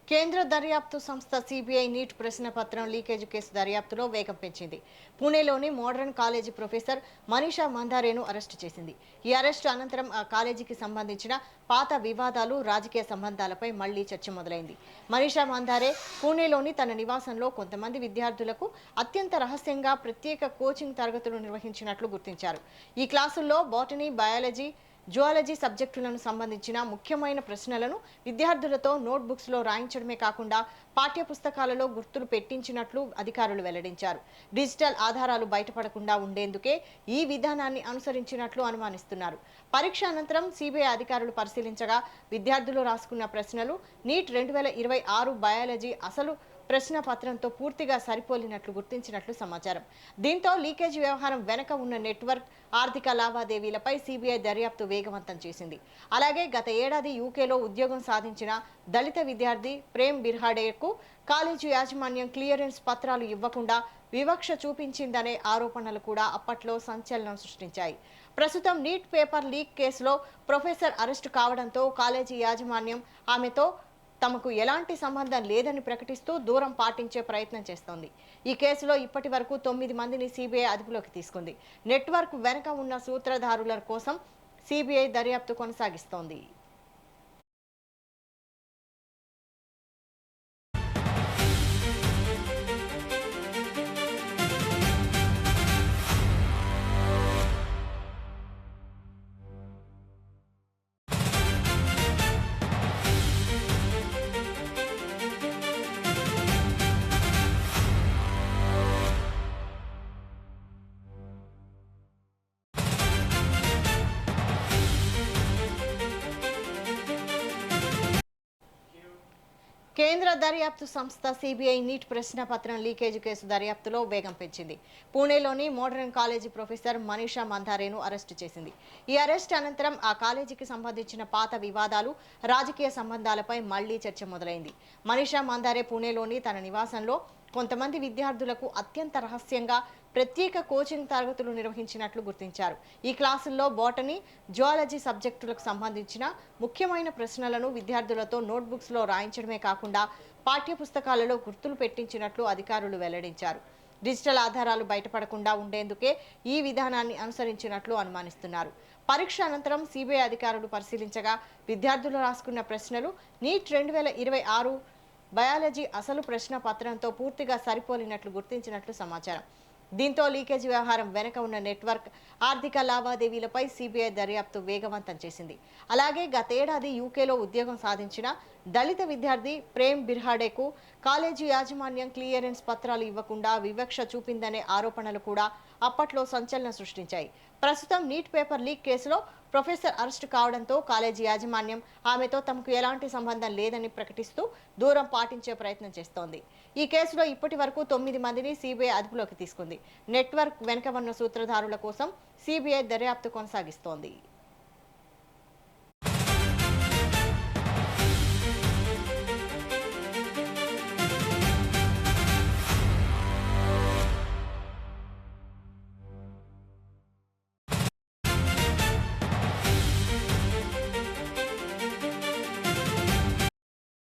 కేంద్ర దర్యాప్తు సంస్థ సిబిఐ నీట్ ప్రశ్నపత్రం లీకేజ్ కేసు దర్యాప్తులో వేగం పెంచింది. పూణేలోని మోడర్న్ కాలేజీ ప్రొఫెసర్ మనీషా మందారేను అరెస్టు చేసింది. ఈ అరెస్టు అనంతరం ఆ కాలేజీకి సంబంధించిన పాత వివాదాలు, రాజకీయ సంబంధాలపై మళ్లీ చర్చ మొదలైంది. మనీషా మందారే పూణేలోని తన నివాసంలో కొంతమంది విద్యార్థులకు అత్యంత రహస్యంగా ప్రత్యేక కోచింగ్ తరగతులు నిర్వహించినట్లు గుర్తించారు. ఈ క్లాసుల్లో బాటనీ, బయాలజీ, జువాలజీ సబ్జెక్టులను సంబంధించిన ముఖ్యమైన ప్రశ్నలను విద్యార్థులతో నోట్బుక్స్లో రాయించడమే కాకుండా పాఠ్యపుస్తకాలలో గుర్తులు పెట్టించినట్లు అధికారులు వెల్లడించారు. డిజిటల్ ఆధారాలు బయటపడకుండా ఉండేందుకే ఈ విధానాన్ని అనుసరించినట్లు అనుమానిస్తున్నారు. పరీక్ష అనంతరం సిబిఐ అధికారులు పరిశీలించగా విద్యార్థులు రాసుకున్న ప్రశ్నలు నీట్ 2026 బయాలజీ అసలు ప్రశ్న పత్రంతో పూర్తిగా సరిపోలినట్లు గుర్తించినట్లు సమాచారం. దీంతో లీకేజీ వ్యవహారం వెనక ఉన్న నెట్వర్క్, ఆర్థిక లావాదేవీలపై సిబిఐ దర్యాప్తు వేగవంతం చేసింది. అలాగే గత ఏడాది యూకేలో ఉద్యోగం సాధించిన దళిత విద్యార్థి ప్రేమ్ బిర్హాడేకు కాలేజీ యాజమాన్యం క్లియరెన్స్ పత్రాలు ఇవ్వకుండా వివక్ష చూపించిందనే ఆరోపణలు కూడా అప్పట్లో సంచలనం సృష్టించాయి. ప్రస్తుతం నీట్ పేపర్ లీక్ కేసులో ప్రొఫెసర్ అరెస్టు కావడంతో కాలేజీ యాజమాన్యం ఆమెతో తమకు ఎలాంటి సంబంధం లేదని ప్రకటిస్తూ దూరం పాటించే ప్రయత్నం చేస్తోంది. ఈ కేసులో ఇప్పటి వరకు 9 మందిని సిబిఐ అదుపులోకి తీసుకుంది. నెట్వర్క్ వెనుక ఉన్న సూత్రధారుల కోసం సిబిఐ దర్యాప్తు కొనసాగిస్తోంది. కేంద్ర దర్యాప్తు సంస్థ సిబిఐ నీట్ ప్రశ్నపత్రం లీకేజ్ కేసు దర్యాప్తులో వేగం పెంచింది. పూణేలోని మోడర్న్ కాలేజీ ప్రొఫెసర్ మనీషా మందారేను అరెస్టు చేసింది. ఈ అరెస్ట్ అనంతరం ఆ కాలేజీకి సంబంధించిన పాత వివాదాలు, రాజకీయ సంబంధాలపై మళ్లీ చర్చ మొదలైంది. మనీషా మందారే పూణేలోని తన నివాసంలో కొంతమంది విద్యార్థులకు అత్యంత రహస్యంగా ప్రత్యేక కోచింగ్ తరగతులు నిర్వహించినట్లు గుర్తించారు. ఈ క్లాసుల్లో బాటనీ, జువాలజీ సబ్జెక్టులకు సంబంధించిన ముఖ్యమైన ప్రశ్నలను విద్యార్థులతో నోట్బుక్స్లో రాయించడమే కాకుండా పాఠ్యపుస్తకాలలో గుర్తులు పెట్టించినట్లు అధికారులు వెల్లడించారు. డిజిటల్ ఆధారాలు బయటపడకుండా ఉండేందుకే ఈ విధానాన్ని అనుసరించినట్లు అనుమానిస్తున్నారు. పరీక్ష అనంతరం సిబిఐ అధికారులు పరిశీలించగా విద్యార్థులు రాసుకున్న ప్రశ్నలు నీట్ 2026 బయాలజీ అసలు ప్రశ్న పత్రంతో పూర్తిగా సరిపోలినట్లు గుర్తించినట్లు సమాచారం. దీంతో లీకేజీ వ్యవహారం వెనక ఉన్న నెట్వర్క్, ఆర్థిక లావాదేవీలపై సిబిఐ దర్యాప్తు వేగవంతం చేసింది. అలాగే గతేడాది యూకేలో ఉద్యోగం సాధించిన దళిత విద్యార్థి ప్రేమ్ బిర్హాడేకు కాలేజీ యాజమాన్యం క్లియరెన్స్ పత్రాలు ఇవ్వకుండా వివక్ష చూపిందనే ఆరోపణలు కూడా అప్పట్లో సంచలనం సృష్టించాయి. ప్రస్తుతం నీట్ పేపర్ లీక్ కేసులో ప్రొఫెసర్ అరెస్టు కావడంతో కాలేజీ యాజమాన్యం ఆమెతో తమకు ఎలాంటి సంబంధం లేదని ప్రకటిస్తూ దూరం పాటించే ప్రయత్నం చేస్తోంది. ఈ కేసులో ఇప్పటి వరకు 9 మందిని సిబిఐ అదుపులోకి తీసుకుంది. నెట్వర్క్ వెనుక ఉన్న సూత్రధారుల కోసం సిబిఐ దర్యాప్తు కొనసాగిస్తోంది.